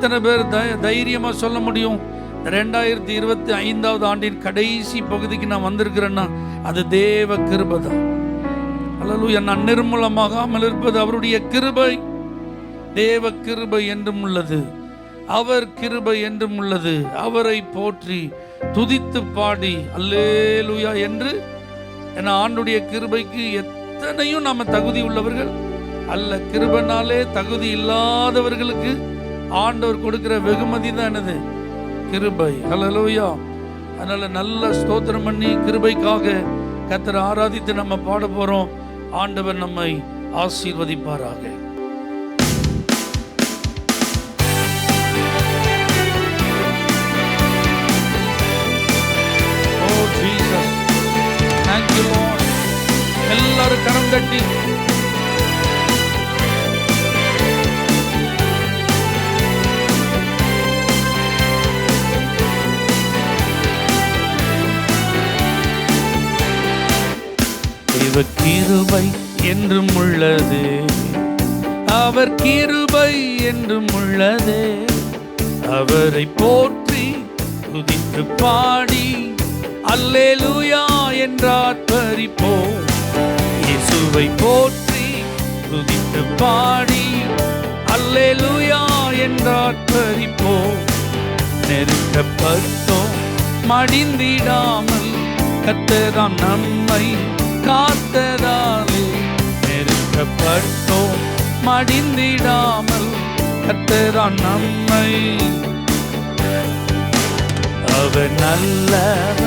எத்தனை பேர் தைரியமா சொல்ல முடியும் 2025 ஆண்டின் கடைசி பகுதிக்கு நான் வந்திருக்கிறேன்னா அது தேவ கிருபை தான். அல்லேலூயா. நான் நிர்மூலமாகாமல் இருப்பது அவருடைய கிருபை. தேவ கிருபை என்றும் உள்ளது, அவர் கிருபை என்றும் உள்ளது. அவரை போற்றி துதித்து பாடி அல்லேலூயா என்று. ஏன்னா ஆண்டுடைய கிருபைக்கு எத்தனையும் நாம தகுதி உள்ளவர்கள் அல்ல. கிருபைனாலே தகுதி இல்லாதவர்களுக்கு ஆண்டவர் கொடுக்கிற வெகுமதி தான் என்னது? கிருபை. அல்லேலூயா. அதனால நல்ல ஸ்தோத்திரம் பண்ணி கிருபைக்காக கர்த்தரை ஆராதித்து நம்ம பாட போறோம். ஆண்டவர் நம்மை ஆசீர்வதிப்பாராக. Oh Jesus, thank you Lord. எல்லாரும் கரம் தட்டி தேவ கிருபை என்றும் உள்ளது, அவர் கிருபை என்றும் உள்ளது. அவரை போற்றி துதித்து பாடி அல்லேலூயா என்றார் பரிப்போம். இயேசுவை போற்றி துதித்து பாடி அல்லேலூயா என்றார் பரிப்போம். நெருக்கப்பட்டோம் மடிந்திடாமல் கர்த்தர் நம்மை காத்ததாலே. நெருக்கப்பட்டோம் மடிந்திடாமல் கர்த்தர் நம்மை. அவர் நல்லவர்,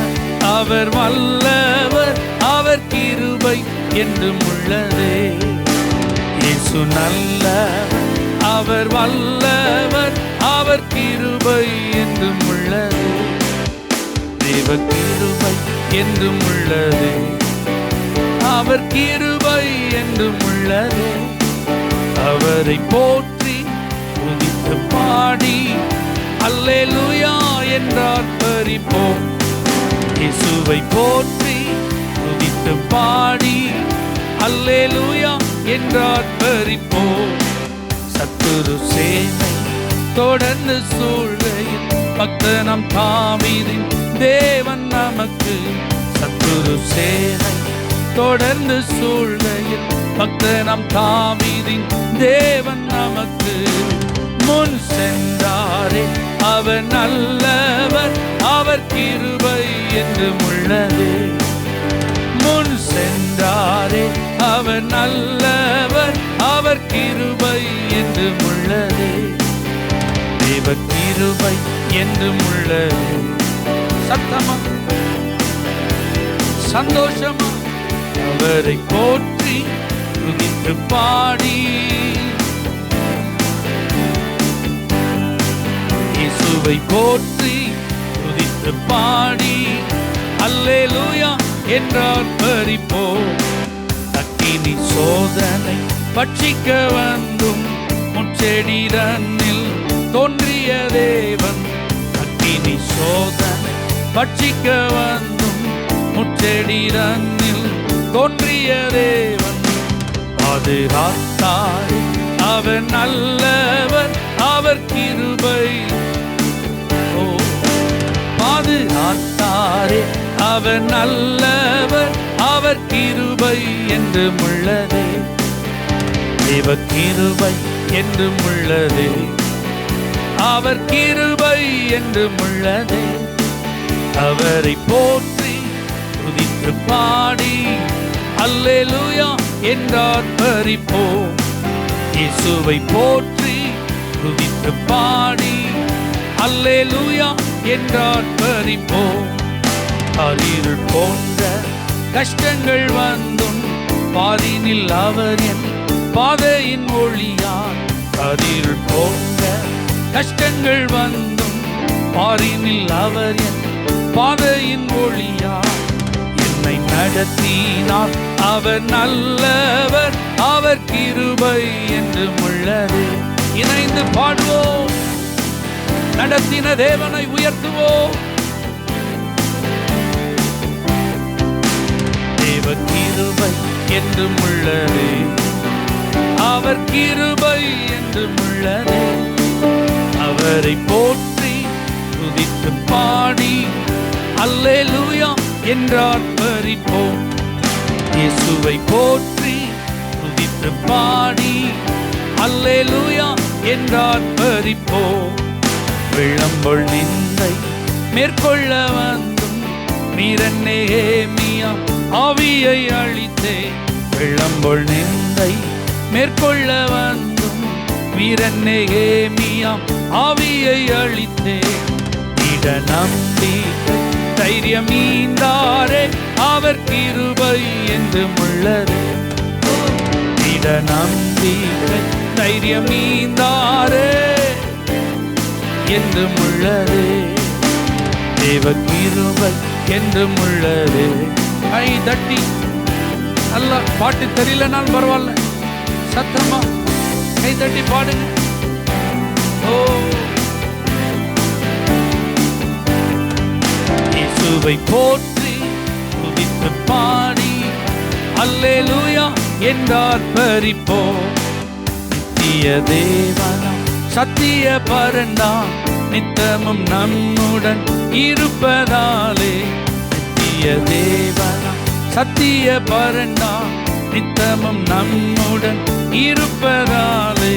அவர் வல்லவர், அவர் கிருபை என்றும் உள்ளதே. இயேசு நல்லவர், அவர் வல்லவர், அவர் கிருபை என்றும் உள்ளது. தேவ கிருபை என்றும் உள்ளது, அவர் கிருபை என்றும் உள்ளது. அவரை போற்றி துதித்து பாடி அல்லேலூயா என்றார் பரிப்போம். இயேசுவை போற்றி துதித்து பாடி அல்லேலூயா என்றார் பரிப்போம். சத்துரு சேனை தொடர்ந்து சூழ்கையில் பக்தனம் தாவீதின் தேவன் நமக்கு. சத்துரு சேனை தொடர்ந்து சூழ்கையில் பக்தனம் தாவீதின் தேவன் நமக்கு. முன் சென்றாரே அவர் நல்லவர், அவர் கிருபை என்றும் உள்ளது. முன் சென்றாரே அவர் நல்லவர், அவர் கிருபை என்றும் உள்ளது. தேவ கிருபை என்றும் உள்ளது. சத்தமா சந்தோஷமா அவரை போற்றி துதித்து பாடி இயேசுவை போற்றி துதித்து பாடி அல்லேலூயா என்றார் பரிப்போம். அக்கினி சோதனை பட்சிக்க வந்தும் முச்செடி தன்னில் தோன்றிய தேவன். அக்கினி சோதனை பட்சிக்க வந்தும் முச்செடி தன்னில் தோன்றிய தேவன். பாதுகாத்தாரே அவர் நல்லவர், அவர் கிருபை. பாதுகாத்தாரே அவர் நல்லவர், அவர் கிருபை என்றும் உள்ளது. தேவ கிருபை என்றும் உள்ளது, அவர் கிருபை என்றும் உள்ளது. அவரை போற்றி துதித்து பாடி அல்லேலூயா என்றார் பரிப்போம். இயேசுவை போற்றி துதித்து பாடி அல்லேலூயா என்றார் பரிப்போம். அரிருள் போன்ற கஷ்டங்கள் வந்தும் பாதினில் அவர் என் பாதையின் ஒளியார். அரிருள் போன்ற கஷ்டங்கள் வந்தும் பாதினில் அவர் என் பாதையின் ஒளியார். என்னை நடத்தினார் அவர் நல்லவர், அவர் கிருபை என்றும் உள்ளது. இணைந்து பாடுவோம், நடத்தின தேவனை உயர்த்துவோம். தேவ கிருபை என்றும் உள்ளது, அவர் கிருபை என்றும் உள்ளது. அவர் அவரை போற்றி துதித்து பாடி அல்லேலூயா என்றார் பறிப்போம். இயேசுவை போற்றி துதித்து பாடி அல்லேலூயா என்றார் பறிப்போம். விளம்பொள் நிந்தை மேற்கொள்ள வந்தும் வீரன் நெகேமியா ஆவியை அழித்தே. விளம்பொள் நிந்தை மேற்கொள்ள வந்தும் வீரன் நெகேமியா ஆவியை அழித்தே. இட நம்பிக்கை தைரியம் ஈந்தாரே அவர் கிருபை என்றும் உள்ளது. இட நம்பிக்கை தைரியம் ஈந்தாரே என்றும் உள்ளது. தேவ கிருபை என்றும் உள்ளது. கை தட்டி நல்ல பாட்டு தெரியலனாலும் பரவாயில்ல, சத்தமா கை தட்டி பாடுங்க. ஓ இயேசுவை போற்றி துதித்து பாடி அல்லேலூயா என்றார் பறிப்போம். நித்திய தேவனாம் சத்திய பரண்டாம் நித்தமும் நம்முடன் இருப்பதாலே. நித்திய தேவனாம் சத்திய பரண்டாம் நித்தமும் நம்முடன் இருப்பதாலே.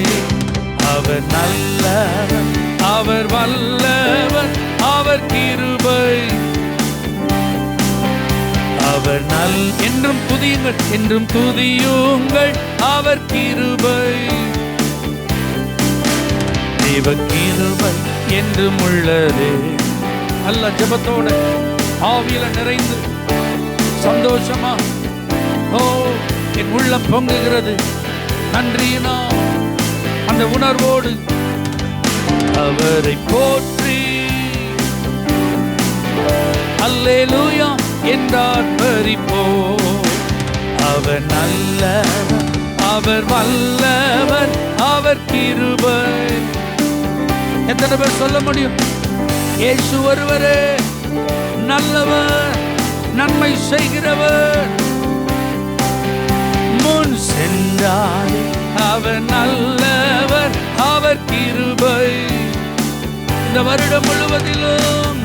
அவர் நல்லவர், அவர் வல்லவர், அவர் கிருபை. அவர் நல் என்றும் துதியுங்கள், என்றும் துதியுங்கள் அவர் கிருபை. தேவ கிருபை என்றும் உள்ளது. நல்ல ஜெபத்தோட ஆவியில நிறைந்து சந்தோஷமா ஓ என் உள்ளம் பொங்குகிறது. நன்றியினா அந்த உணர்வோடு அவரை போற்றி அல்லேலூயா என்றார் பறிப்போம். அவர் நல்லவர், அவர் வல்லவர், அவர் கிருபை. எத்தனை பேர் சொல்ல முடியும்? இயேசு ஒருவரே நல்லவர், நன்மை செய்கிறவர். முன் சென்றாரே அவர் நல்லவர், அவர் கிருபை. இந்த வருடம் முழுவதிலும்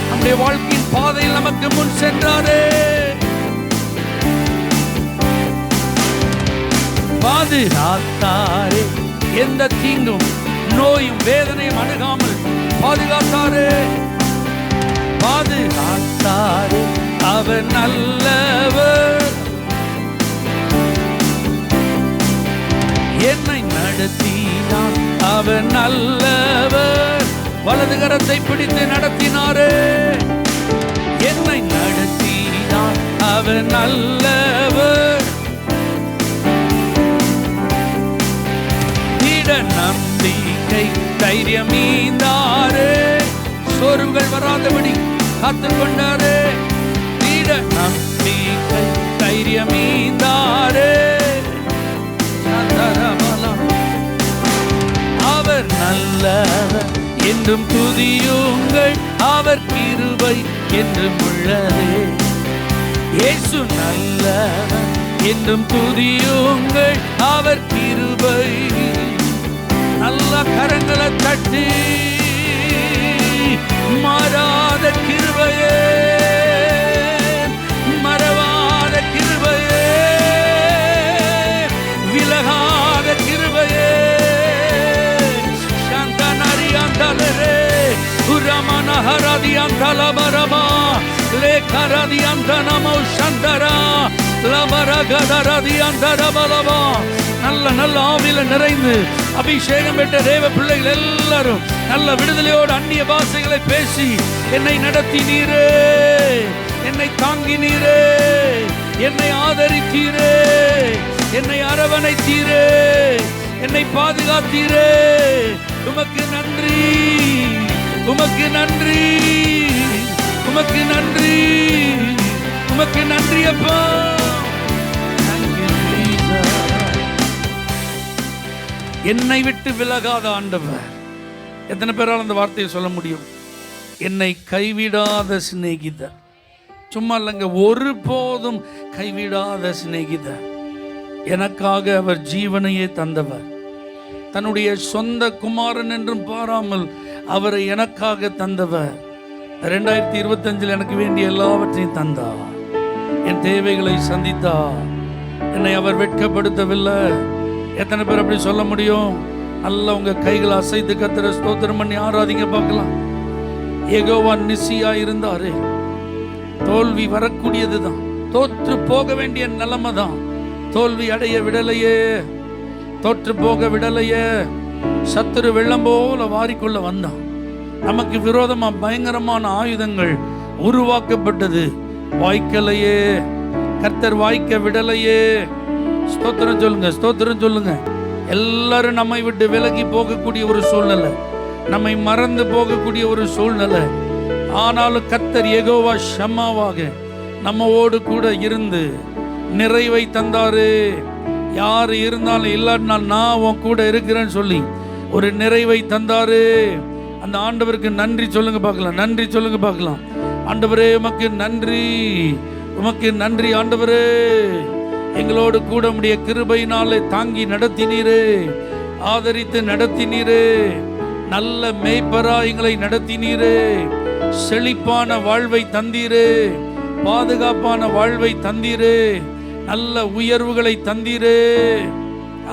நம்முடைய வாழ்க்கையின் பாதையில் நமக்கு முன் சென்றாரே. பாதுகாத்தாரே, எந்த தீங்கும் நோயும் வேதனையும் அணுகாமல் பாதுகாத்தாரே. பாதுகாத்தாரே அவர் நல்லவர். என்னை நடத்தினார் அவர் நல்லவர். வலது கரத்தை பிடித்து நடத்தினாரே. என்னை நடத்தினார் அவர் நல்லவர். இட நம்பிக்கை தைரியம் ஈந்தாரே. சோர்வுகள் வராதபடி காத்துக் கொண்டாரே. இட நம்பிக்கை தைரியம் ஈந்தாரே. அவர் நல்லவர் என்றும் துதியுங்கள், அவர் கிருபை என்றும் உள்ளதே. இயேசு நல்லவர் என்றும் துதியுங்கள், அவர் கிருபை. நல்ல கரங்களை தட்டி மாறாத கிருபையே, மறவாத கிருபையே, விலகாத கிருபையே. சந்தனரி அந்தலரே உரமன ஹரதி அந்தலபரமா லேகரதி அந்தனமோ சந்தரா லபரகதரதி அந்தரபலவா. நல்ல நல்ல ஆவியில நிறைந்து அபிஷேகம் பெற்ற தேவ பிள்ளைகள் எல்லாரும் நல்ல விடுதலையோடு அந்நிய பாஷைகளை பேசி என்னை நடத்தினீரே, என்னை தாங்கினீரே, என்னை ஆதரித்தீரே, என்னை அரவணைத்தீரே, என்னை பாதுகாத்தீரே. உமக்கு நன்றி, உமக்கு நன்றி, உமக்கு நன்றி, உமக்கு நன்றி அப்பா. என்னை விட்டு விலகாத ஆண்டவர். எத்தனை பேரால் அந்த வார்த்தையை சொல்ல முடியும்? என்னை கைவிடாத சிநேகிதர். சும்மா இல்லைங்க, ஒருபோதும் கைவிடாத சிநேகிதர். எனக்காக அவர் ஜீவனையே தந்தவர். தன்னுடைய சொந்த குமாரன் என்றும் பாராமல் அவரை எனக்காக தந்தவர். 2025 எனக்கு வேண்டிய எல்லாவற்றையும் தந்தார். என் தேவைகளை சந்தித்தார். என்னை அவர் வெட்கப்படுத்தவில்லை. எத்தனை பேர் அப்படி சொல்ல முடியும்? நல்லா உங்க கைகளை அசைத்து கர்த்தரை ஸ்தோத்திரம் பண்ணி ஆராதிங்க பார்க்கலாம். யெகோவா நிசியா இருந்தாரு. தோல்வி வரக்கூடியதுதான், தோற்று போக வேண்டிய நிலைமை தான். தோல்வி அடைய விடலையே, தோற்று போக விடலையே. சத்துரு வெள்ளம் போல வாரிக்கொள்ள வந்தான். நமக்கு விரோதமா பயங்கரமான ஆயுதங்கள் உருவாக்கப்பட்டது, வாய்க்கலையே. கர்த்தர் வாய்க்க விடலையே. ஸ்தோத்திரம் சொல்லுங்க, ஸ்தோத்திரம் சொல்லுங்க. எல்லாரும் நம்மை விட்டு விலகி போகக்கூடிய ஒரு சூழ்நிலை, நம்மை மறந்து போகக்கூடிய ஒரு சூழ்நிலை. ஆனாலும் கர்த்தர் யெகோவா ஷம்மாவாக நம்மோடு கூட இருந்து நிறைவை தந்தாரு. யார் இருந்தாலும் இல்லாட்டினா நான் உன் கூட இருக்கிறேன்னு சொல்லி ஒரு நிறைவை தந்தாரு. அந்த ஆண்டவருக்கு நன்றி சொல்லுங்க பார்க்கலாம், நன்றி சொல்லுங்க பார்க்கலாம். ஆண்டவரே உமக்கு நன்றி, உமக்கு நன்றி ஆண்டவரே. எங்களோடு கூட உம்முடைய கிருபையினாலே தாங்கி நடத்தினீரே, ஆதரித்து நடத்தினீரே. நல்ல மேய்ப்பரா எங்களை நடத்தினீரே. செழிப்பான வாழ்வை தந்தீரே, பாதுகாப்பான வாழ்வை தந்தீரே, நல்ல உயர்வுகளை தந்தீரே.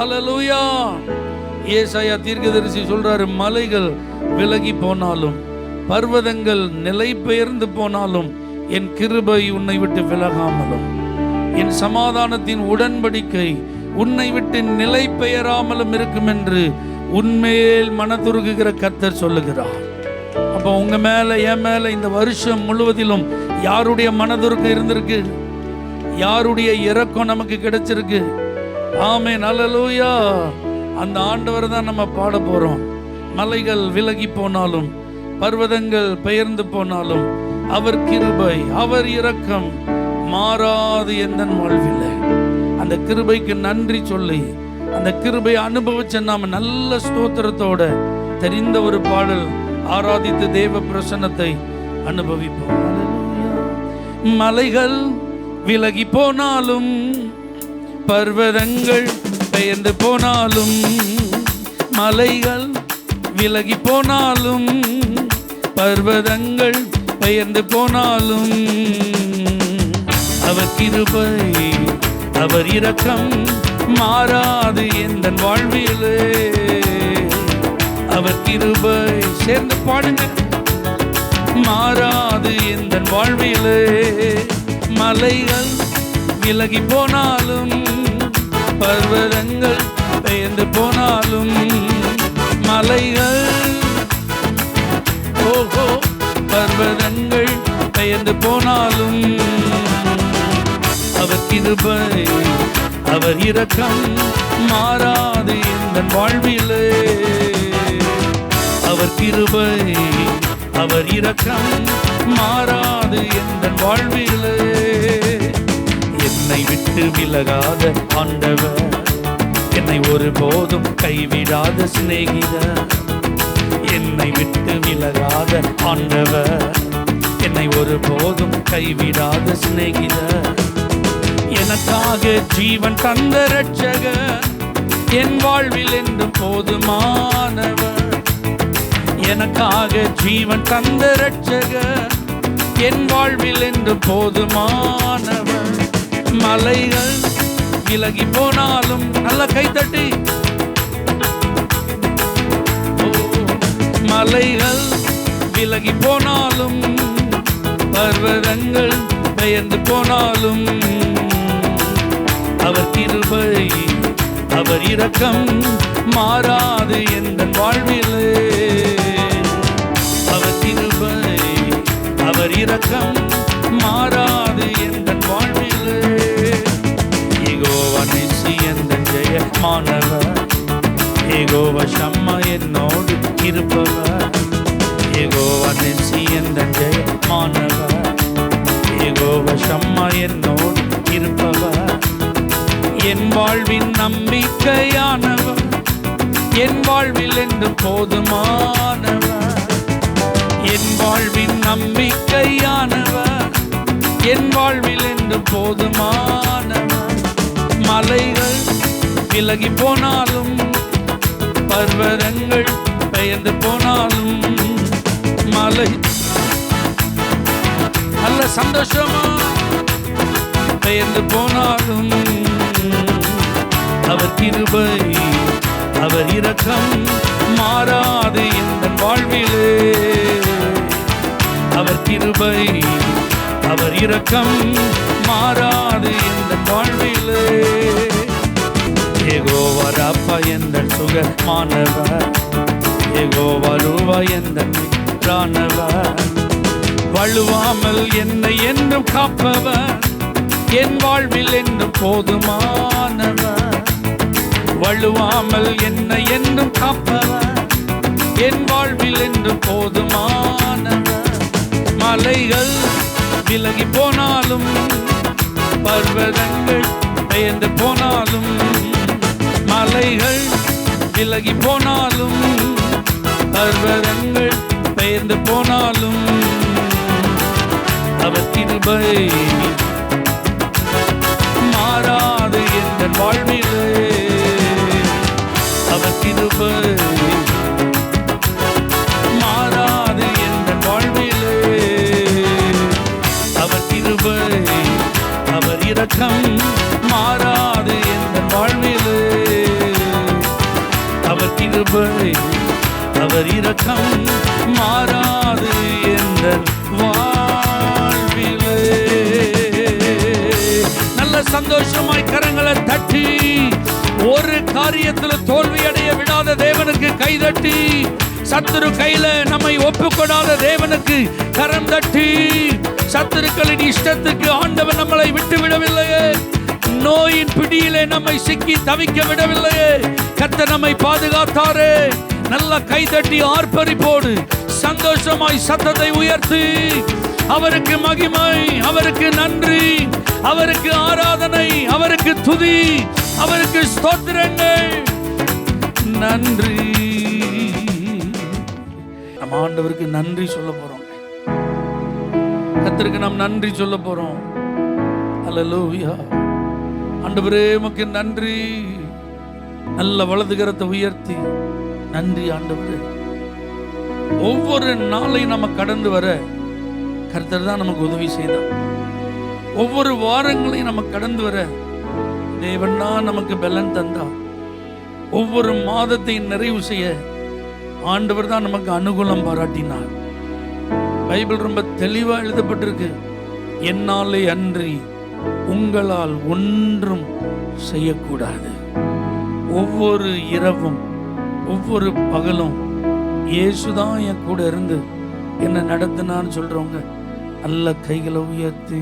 அல்லேலூயா. ஏசாயா தீர்க்கதரிசி சொல்றாரு, மலைகள் விலகி போனாலும் பர்வதங்கள் நிலை பெயர்ந்து போனாலும் என் கிருபை உன்னை விட்டு விலகாமலும் என் சமாதானத்தின் உடன்படிக்கை உன்னை விட்டு நிலை பெயராமலும் இருக்கும் என்று உன்மேல் மனதுருகுகிற கர்த்தர் சொல்லுகிறார். அப்போ உங்க மேல என் மேல இந்த வருஷம் முழுவதிலும் யாருடைய மனதுருக்கம் இருந்திருக்கு? யாருடைய இரக்கம் நமக்கு கிடைச்சிருக்கு? ஆமென், அல்லேலூயா. அந்த ஆண்டவர் தான் நம்ம பாட போறோம். மலைகள் விலகி போனாலும் பர்வதங்கள் பெயர்ந்து போனாலும் அவர் கிருபை, அவர் இரக்கம் மாறாது எந்த வாழ்வில். அந்த கிருபைக்கு நன்றி சொல்லி அந்த கிருபை அனுபவிச்ச நாம நல்ல ஸ்தோத்திரத்தோட தெரிந்த ஒரு பாடல் ஆராதித்து தேவ பிரசன்னத்தை அனுபவிப்போம். மலைகள் விலகி போனாலும் பர்வதங்கள் பெயர்ந்து போனாலும், மலைகள் விலகி போனாலும் பர்வதங்கள் பெயர்ந்து போனாலும் அவர் கிருபை, அவர் இரக்கம் மாறாது எந்த வாழ்விலே. அவர் கிருபை சேர்ந்து பாடுங்க, மாறாது எந்த வாழ்விலே. மலைகள் விலகி போனாலும் பர்வதங்கள் பெயர்ந்து போனாலும், மலைகள் ஓஹோ பர்வதங்கள் பெயர்ந்து போனாலும் அவர் கிருபை, அவர் இரக்கம் மாறாது எந்த வாழ்விலே. அவர் கிருபை, அவர் இரக்கம் மாறாது எந்த வாழ்விலே. என்னை விட்டு விலகாத ஆண்டவர், என்னை ஒருபோதும் கைவிடாத சிநேகிதர். என்னை விட்டு விலகாத ஆண்டவர், என்னை ஒருபோதும் கைவிடாத சிநேகிதர். எனக்காக ஜீவன் தந்த இரட்சகர், என் வாழ்வில் என்றும் போதுமானவர். எனக்காக ஜீவன் தந்த இரட்சகர், என் வாழ்வில் என்றும் போதுமானவர். மலைகள் விலகி போனாலும், நல்ல கைத்தட்டி, மலைகள் விலகி போனாலும் பர்வதங்கள் பெயர்ந்து போனாலும் அவர் கிருபை, அவர் இரக்கம் மாறாது எந்த வாழ்விலே. அவர் கிருபை, அவர் இரக்கம் மாறாது எந்த வாழ்விலே. யெகோவா நிசி எந்த ஜெயமானவர், யெகோவா ஷம்மா என்னோடு இருப்பவர். யெகோவா நிசி எந்த ஜெயமானவர், யெகோவா ஷம்மா என்னோடு இருப்பவர். என் வாழ்வின் நம்பிக்கையானவர், என் வாழ்வில் என்று போதுமானவர். என் வாழ்வின் நம்பிக்கையானவர், என் வாழ்வில் என்று போதுமானவர். மலைகள் விலகி போனாலும் பர்வதங்கள் பெயர்ந்து போனாலும் மலை நல்ல சந்தோஷமா பெயர்ந்து போனாலும் அவர் கிருபை அவர் இரக்கம் மாறாது இந்த வாழ்விலே. அவர் கிருபை அவர் இரக்கம் மாறாது இந்த வாழ்விலே. யெகோவா ராப்பா எந்தன் சுகமானவர், யெகோவா ரூவா எந்தன் மீட்பரானவர், வழுவாமல் என்னை என்றும் காப்பவர், என் வாழ்வில் என்றும் போதுமானவர். வழுவாமல் என்னை என்றும் காப்பவர், என் வாழ்வில் என்றும் போதுமானவர். மலைகள் விலகி போனாலும் பர்வதங்கள் பெயர்ந்து போனாலும், மலைகள் விலகி போனாலும் பர்வதங்கள் பெயர்ந்து போனாலும் அவர் கிருபை மாறாது என்ற வாழ்விலே. அவர் கிருபை மாறாது என்ற வாழ்விலே. அவர் கிருபை அவர் இரக்கம் மாறாது என்ற வாழ்விலே. அவர் கிருபை அவர் இரக்கம் மாறாது என்ற வாழ்விலே. நல்ல சந்தோஷமாய் கரங்களை தட்டி, ஒரு காரியத்தில் தோல்வி அடைய விடாத தேவனுக்கு கைதட்டி, சத்துரு கையில நம்மை ஒப்புக்கொடாத தேவனுக்கு கரம் தட்டி, சத்துருக்களின் இஷ்டத்துக்கு ஆண்டவர் நம்மளை விட்டு விடவில்லையே, நோயின் பிடியிலே நம்மை சிக்கி தவிக்க விடவில்லையே, கர்த்தர் நம்மை பாதுகாத்தாரே. நல்ல கைதட்டி ஆர்ப்பரிப்போடு சந்தோஷமாய் சத்தத்தை உயர்த்தி அவருக்கு மகிமை, அவருக்கு நன்றி, அவருக்கு ஆராதனை, அவருக்கு துதி, அவருக்கு ஸ்தோத்திரங்கள். நன்றி. நம்ம ஆண்டவருக்கு நன்றி சொல்ல போறோம். கர்த்தருக்கு நாம் நன்றி சொல்ல போறோம். அல்லேலூயா. ஆண்டவரே உமக்கு நன்றி. நல்ல வலது கரத்தை உயர்த்தி நன்றி ஆண்டவரே. ஒவ்வொரு நாளையும் நம்ம கடந்து வர கர்த்தர் தான் நமக்கு உதவி செய்தார். ஒவ்வொரு வாரங்களையும் நம்ம கடந்து வர தேவன் தான் நமக்கு பலன் தந்தார். ஒவ்வொரு மாதத்தை நிறைவு செய்ய ஆண்டவர் தான் நமக்கு அனுகூலம் பாராட்டினார். பைபிள் ரொம்ப தெளிவா எழுதப்பட்டிருக்கு. என்னாலே அன்றி உங்களால் ஒன்றும் செய்யக்கூடாது. ஒவ்வொரு இரவும் ஒவ்வொரு பகலும் இயேசுதான் என் கூட இருந்து என்ன நடத்தினான்னு சொல்றவங்க நல்ல கைகளை உயர்த்தி,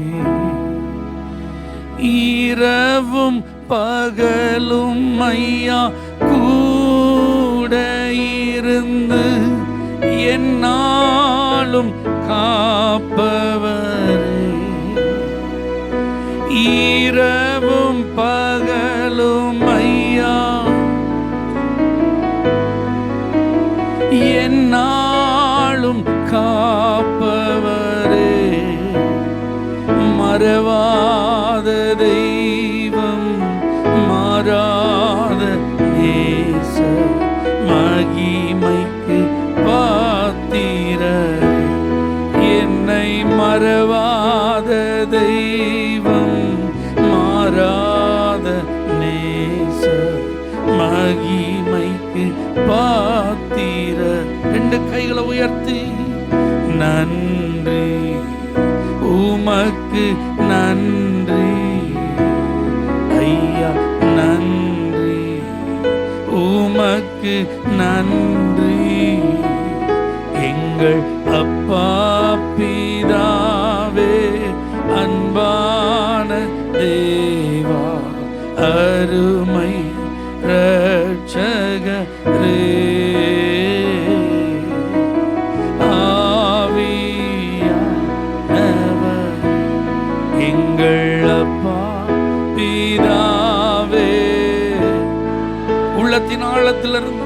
இரவும் பகலும் ஐயா கூட இருந்து என்னாலும் காப்பவரே, இரவும் பகலும் ஐயா என்னாலும் காப்பவரே, மறவாத தெய்வம் மாறாத நேச மகிமைக்கு பாத்திரரே, என்னை மறவாத தெய்வம் மாறாத நேச மகிமைக்கு பாத்திர. ரெண்டு கைகளை உயர்த்தி நன்றி உமக்கு நன்றி ஐயா, நன்றி உமக்கு நன்றி எங்கள் அப்பா பிதாவே, அன்பான தேவா, அருமை ரட்சகரே, ஆவியானவர் எங்கள் அப்பா பிதாவே. உள்ளத்தின் ஆழத்திலிருந்து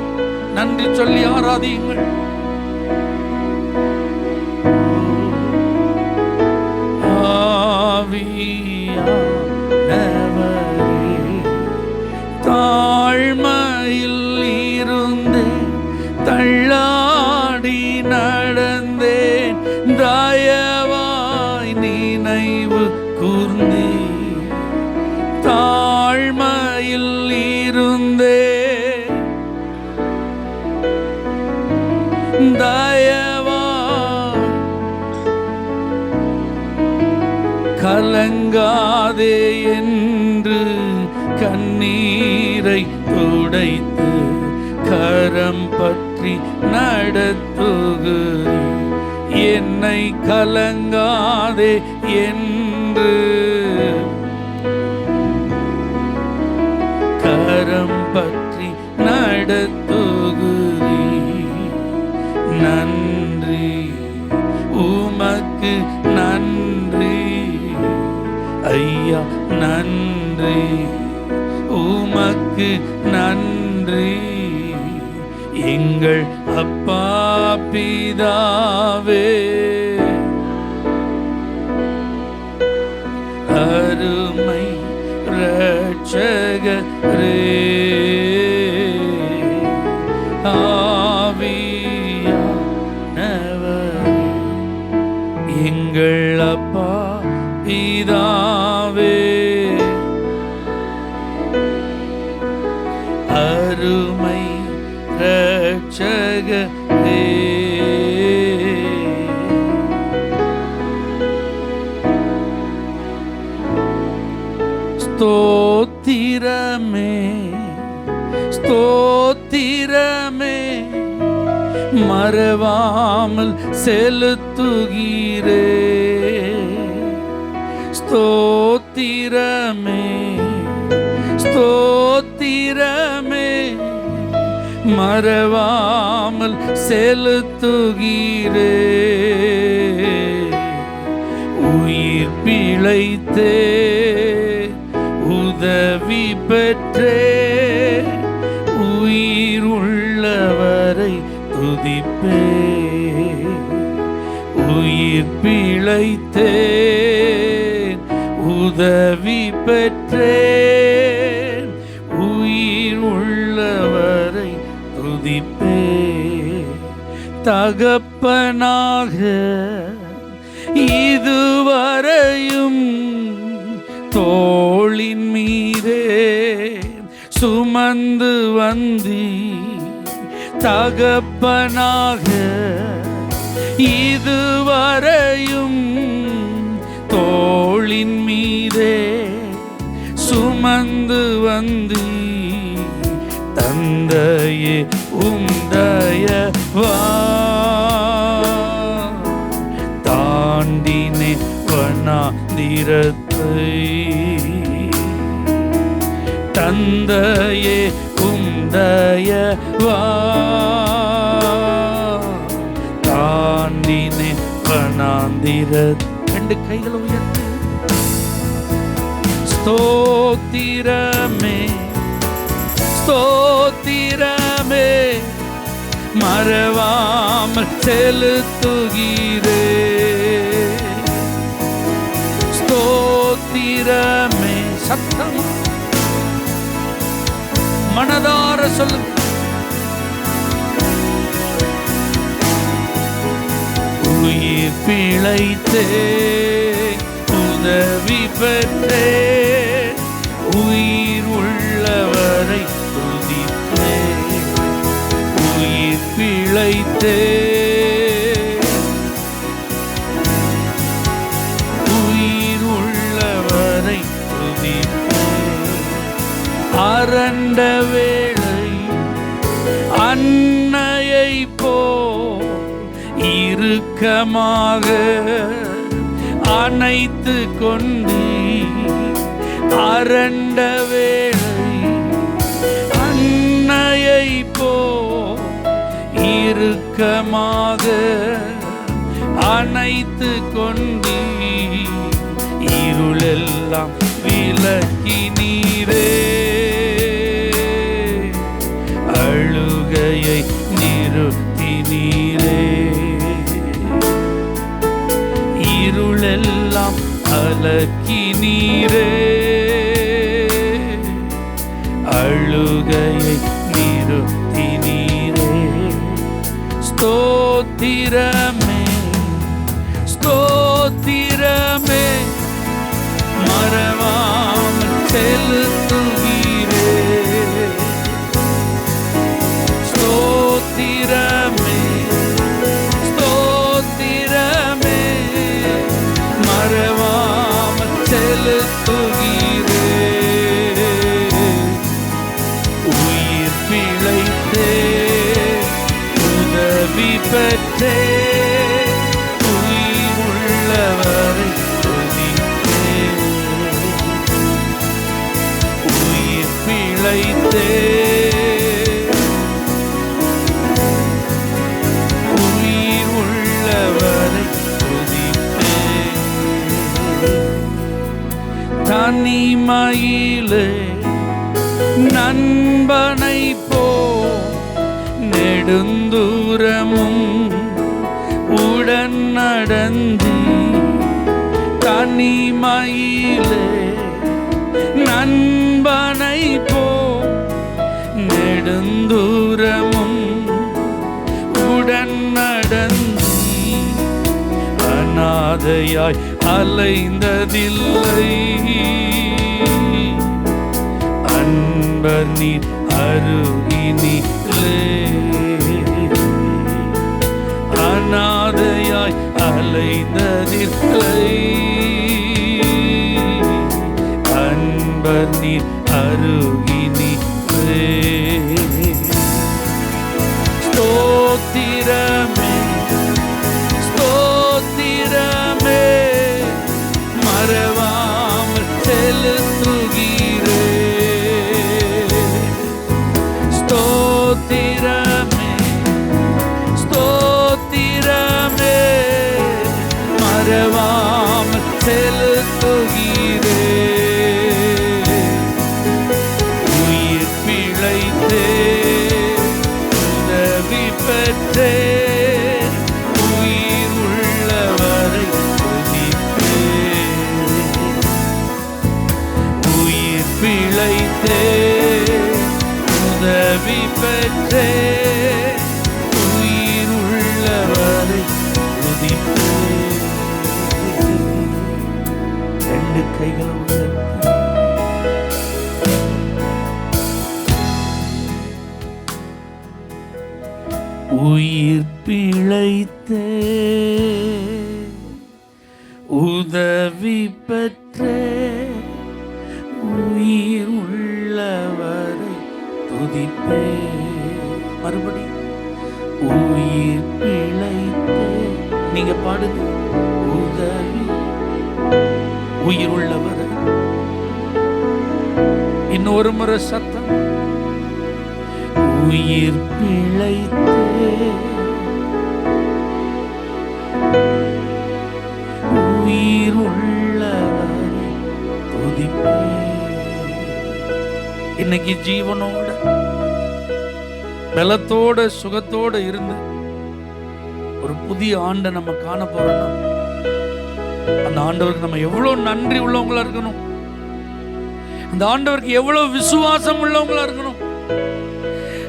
நன்றி சொல்லி ஆராதியுங்கள். ஆவியானவரே, தாழ்மையில் இருந்தே கலங்காதே என்று கண்ணீரை துடைத்து கரம் பற்றி நடத்துகிறேன். என்னை கலங்காதே என்று கரம் பற்றி நடத்துகிறேன். நன்றி உமக்கு நன்றி ஐயா, நன்றி உமக்கு நன்றி. எங்கள் அப்பா பிதாவே, அருமை இரட்சகரே, ஆவியானவரே, எங்கள் அப்பா பிதாவே, அருமை இரட்சகரே, ஸ்தோத்திரமே ஸ்தோத்திரமே மறவாமல் செலுத்துகிறே. ஸ்தோத்திரமே ஸ்தோத்திரமே மறவாமல் செலுத்துகிறே. உயிர் பிழைத்தே உதவி பெற்றே, உயிர் உள்ளவரை துதிப்பே. உயிர் பிழைத்தே உதவி பெற்றே, உயிர் உள்ளவரை துதிப்பே. தகப்பனாக இதுவரையும் தோளின் மீதே சுமந்து வந்தி. தகப்பனாக இதுவரையும் தோளின் மீதே சுமந்து வந்தி. தந்தையே உந்தயவா தாண்டினே வனாந்திரத்தை. தந்தையே உந்தயவா தாண்டினே வனாந்திரத்தை. ரெண்டு கைகளை உயர்த்தி ஸ்தோத்திரமே ஸ்தோத்திரமே மறவாமல் செலுத்துகிறே. ஸ்தோத்திரமே சத்தமா மனதார சொல்லு. உயிர் பிழைத்தே உதவி பெற்றே, உயிர் உள்ளவரை துதிப்பே. உயிர் பிழைத்தே உயிர் உள்ளவரை துதிப்பே. அரண்ட வேளை அன்னையை போ இறுக்கமாக அணைத்து கொண்டு. அரண்ட வேளை அன்னையை போ இறுக்கமாக அணைத்து கொண்டு. இருளெல்லாம் விலக்கி நீரே, அழுகையை நிறுத்தி நீரே. இருளெல்லாம் அலக்கி நீரே, அழுகையை நிறுத்தி நீரே. ஸ்தோத்திரமே ஸ்தோத்திரமே மறவாமல் செலுத்துகிறே. ஸ்தோத்திரமே ஸ்தோத்திரமே மறவாமல் உயிர் உள்ளவரை துதிப்பேன். தனிமையிலே நண்பனை போ நெடுந்தூரமும் உடன் நடந்து, தனிமையிலே நண்பனை போ நெடுந்தூரமும் உடன் நடந்து, அநாதையாய் அலைந்ததில்லை. அன்பர் நீர் அருகினிலே, அநாதையாய் அலைந்ததில்லை. அன்பர் நீர் அருகினிலே. ஸ்தோத்திரமே ஸ்தோத்திரமே மறவாமல் செலுத்துகிறே. ஸ்தோத்திரமே ஸ்தோத்திரமே மறவாமல் செலுத்துகிறே. உயிர் பிழைத்தே உதவி பெற்றே உயிர் உள்ளவரை துதிப்பே. உயிர் பிழைத்தே உதவி பெற்றே உயிர் உள்ளவரை துதிப்பே. ரெண்டு கைகளை உயர்த்தி உயிர் பிழைத்தே உதவி பெற்றே உயிர் உள்ளவரை துதிப்பே. மறுபடி உயிர் பிழைத்தே, நீங்க பாடுங்க. உதவி உயிர் உள்ளவரை. இன்னொரு முறை சத்தம். உயிர் பிழைத்தே உயிர் உள்ளவரை துதிப்பே. இன்னைக்கு ஜீவனோட பலத்தோட சுகத்தோட இருந்து ஒரு புதிய ஆண்டை நம்ம காண போறோம்னா அந்த ஆண்டவருக்கு நம்ம எவ்வளவு நன்றி உள்ளவங்களா இருக்கணும். அந்த ஆண்டவருக்கு எவ்வளவு விசுவாசம் உள்ளவங்களா இருக்கணும்.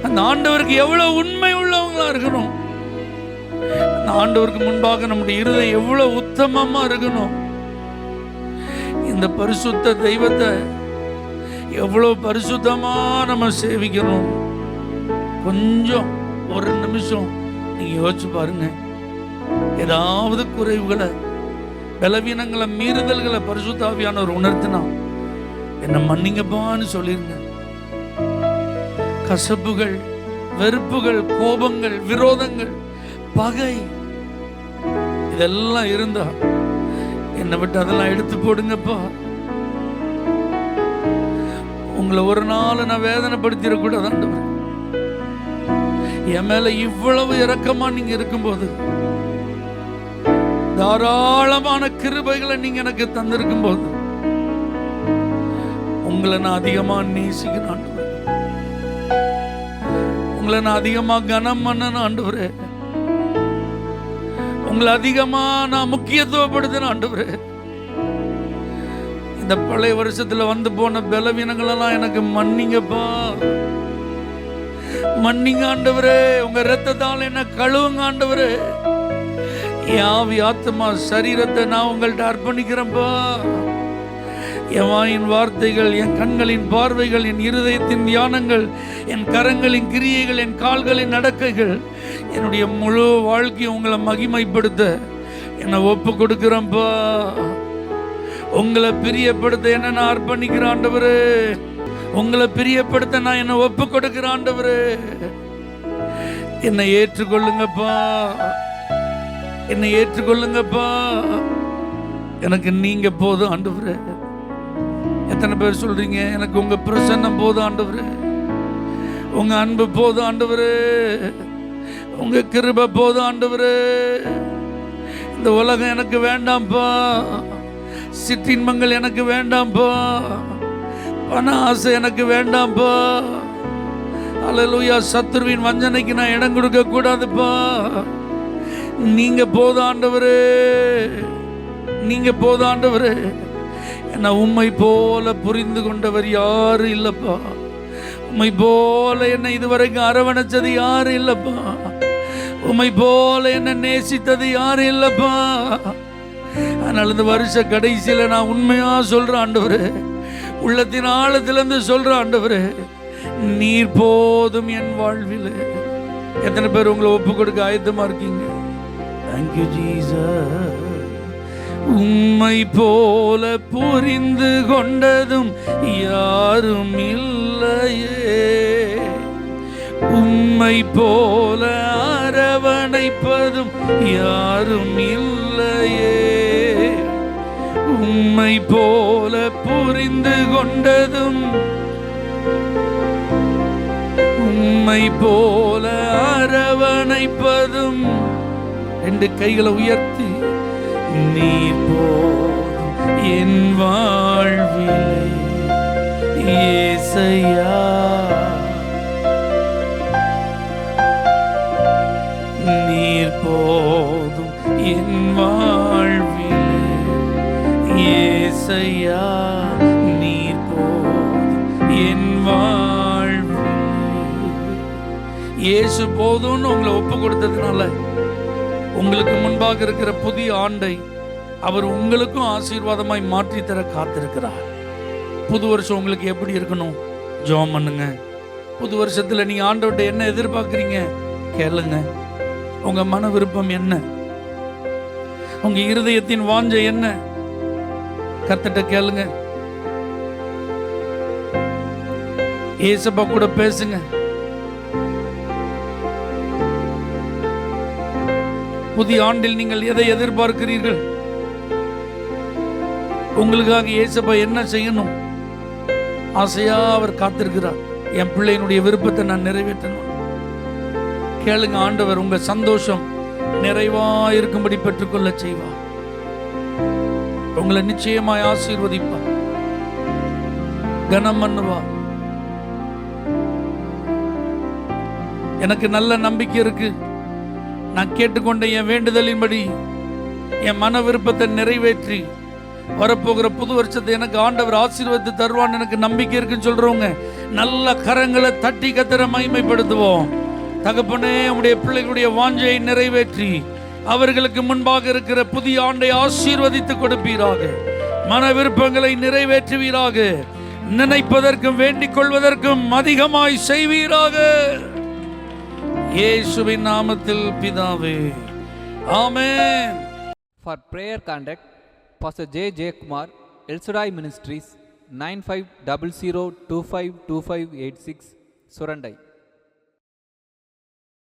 அந்த ஆண்டவருக்கு எவ்வளவு உண்மை உள்ளவங்களா இருக்கணும். அந்த ஆண்டவருக்கு முன்பாக நம்முடைய இருதயம் எவ்வளவு உத்தமமா இருக்கணும். இந்த பரிசுத்த தெய்வத்தை எவ்வளவு பரிசுத்தமா நம்ம சேவிக்கணும். கொஞ்சம் ஒரு நிமிஷம் நீங்க யோசிச்சு பாருங்க. ஏதாவது குறைவுகளை, பலவீனங்களை, மீறுதல்களை பரிசுத்த ஆவியானவர் உணர்த்தினா என்ன மன்னிங்கப்பான்னு சொல்லிருங்க. கசப்புகள், வெறுப்புகள், கோபங்கள், விரோதங்கள், பகை இதெல்லாம் இருந்தா என்னை விட்டு அதெல்லாம் எடுத்து போடுங்கப்பா. உங்களை ஒரு நாள் நான் வேதனைப்படுத்திடக்கூடாது ஆண்டவரே. என் மேல இவ்வளவு இரக்கமா நீங்க இருக்கும்போது, தாராளமான கிருபைகளை நீங்க எனக்கு தந்திருக்கும் போது, உங்களை நான் அதிகமா நேசிக்கிறேன் ஆண்டவரே. உங்களை நான் அதிகமா கனம் பண்ணணும் ஆண்டவரே. உங்களை அதிகமா நான் முக்கியத்துவப்படுத்தின ஆண்டவரே. இந்த பழைய வருஷத்துல வந்து போன பலவீனங்களெல்லாம் எனக்கு மன்னிங்கப்பா. மன்னிங்க ஆண்டவரே. உங்க இரத்தத்தால் என்ன கழுவுங்க ஆண்டவரே. என் ஆவி, ஆத்மா, சரீரத்தை நான் உங்கள்கிட்ட அர்ப்பணிக்கிறேன்ப்பா. என் வாயின் வார்த்தைகள், என் கண்களின் பார்வைகள், என் இருதயத்தின் தியானங்கள், என் கரங்களின் கிரியைகள், என் கால்களின் நடக்கைகள், என்னுடைய முழு வாழ்க்கையை உங்களை மகிமைப்படுத்த என்னை ஒப்பு கொடுக்கிறேன்ப்பா. உங்களை பிரியப்படுத்த என்ன நான் அர்ப்பணிக்கிறேன் ஆண்டவரே. உங்களை பிரியப்படுத்த நான் என்னை ஒப்பு கொடுக்கிறேன் ஆண்டவரே. என்னை ஏற்றுக்கொள்ளுங்கப்பா. என்னை ஏற்றுக்கொள்ளுங்கப்பா. எனக்கு நீங்க போதும் ஆண்டவரே. எத்தனை பேர் சொல்றீங்க எனக்கு உங்க பிரசன்னம் போதும் ஆண்டவரே. உங்க அன்பு போதும் ஆண்டவரே, உங்க கிருபை போதும் ஆண்டவரே. இந்த உலகம் எனக்கு வேண்டாம்ப்பா, சிற்றின்பங்கள் எனக்கு வேண்டாம்ப்பா, பண ஆசை எனக்கு வேண்டாம்ப்பா. அல்லேலூயா. சத்துருவின் வஞ்சனைக்கு நான் இடம் கொடுக்க கூடாதுப்பா. நீங்க போதும் ஆண்டவரே, நீங்க போதும் ஆண்டவரே. என்ன உம்மை போல புரிந்து கொண்டவர் யாரு இல்லப்பா. உம்மை போல என்னை இதுவரைக்கும் அரவணைச்சது யாரு இல்லப்பா. உம்மை போல என்ன நேசித்தது யாரு இல்லப்பா. அதனால இந்த வருஷ கடைசியில நான் உண்மையா சொல்றேன் ஆண்டவரே, உள்ளத்தின் ஆழத்திலிருந்து சொல்றேன் ஆண்டவரே, நீர் போதும் என் வாழ்வில். எத்தனை பேர் உங்களை ஒப்பு கொடுக்க ஆயத்தமா இருக்கீங்க? Thank you Jesus. உம்மை போல புரிந்து கொண்டதும் யாரும் இல்லையே, உம்மை போல அரவணைப்பதும் யாரும் இல்லையே, உம்மை போல புரிந்து கொண்டதும் உம்மை போல அரவணைப்பதும். ரெண்டு கைகளை உயர்த்தி, நீர் போதும் என் வாழ்விலே இயேசையா, நீர் போதும் என் வாழ்விலே இயேசையா, நீர் போதும் என் வாழ்விலே. இயேசு போதும்னு உங்களை ஒப்பு கொடுத்ததுனால உங்களுக்கு முன்பாக இருக்கிற புதிய ஆண்டை அவர் உங்களுக்கும் ஆசீர்வாதமாய் மாற்றி தர காத்திருக்கிறார். புது வருஷம் உங்களுக்கு எப்படி இருக்கணும்? ஜெபம் பண்ணுங்க. புது வருஷத்துல நீங்க ஆண்டவர்கிட்ட என்ன எதிர்பார்க்குறீங்க கேளுங்க. உங்க மன விருப்பம் என்ன? உங்க இருதயத்தின் வாஞ்சை என்ன? கர்த்தர்ட்ட கேளுங்க. ஏசப்பா கூட பேசுங்க. புதிய ஆண்டில் நீங்கள் எதை எதிர்பார்க்கிறீர்கள்? உங்களுக்காக ஏசப்பா என்ன செய்யணும்? ஆசையா அவர் காத்திருக்கிறார். என் பிள்ளையினுடைய விருப்பத்தை நான் நிறைவேற்றணும். கேளுங்க. ஆண்டவர் உங்க சந்தோஷம் நிறைவா இருக்கும்படி பெற்றுக்கொள்ள செய்வார். உங்களை நிச்சயமாய் ஆசீர்வதிப்பார், கனம் பண்ணுவார். எனக்கு நல்ல நம்பிக்கை இருக்கு. நான் கேட்டுக்கொண்ட என் வேண்டுதலின்படி என் மன விருப்பத்தை நிறைவேற்றி வரப்போகிற புது வருஷத்தை எனக்கு ஆண்டவர் ஆசீர்வாதத்தை தருவான்னு எனக்கு நம்பிக்கை இருக்குன்னு சொல்றவங்க நல்ல கரங்களை தட்டி கத்தர மகிமைப்படுத்துவோம். தகப்பனே, உம்முடைய பிள்ளைகளுடைய வாஞ்சையை நிறைவேற்றி அவர்களுக்கு முன்பாக இருக்கிற புதிய ஆண்டை ஆசீர்வதித்து கொடுப்பீராக. மன விருப்பங்களை நிறைவேற்றுவீராக. நினைப்பதற்கும் வேண்டிக் கொள்வதற்கும் அதிகமாய் செய்வீராக. இயேசுவின் நாமத்தில் பிதாவே, ஆமென். For prayer contact, Pastor J. Kumar, El Shaddai Ministries, 9500252586, Surandai.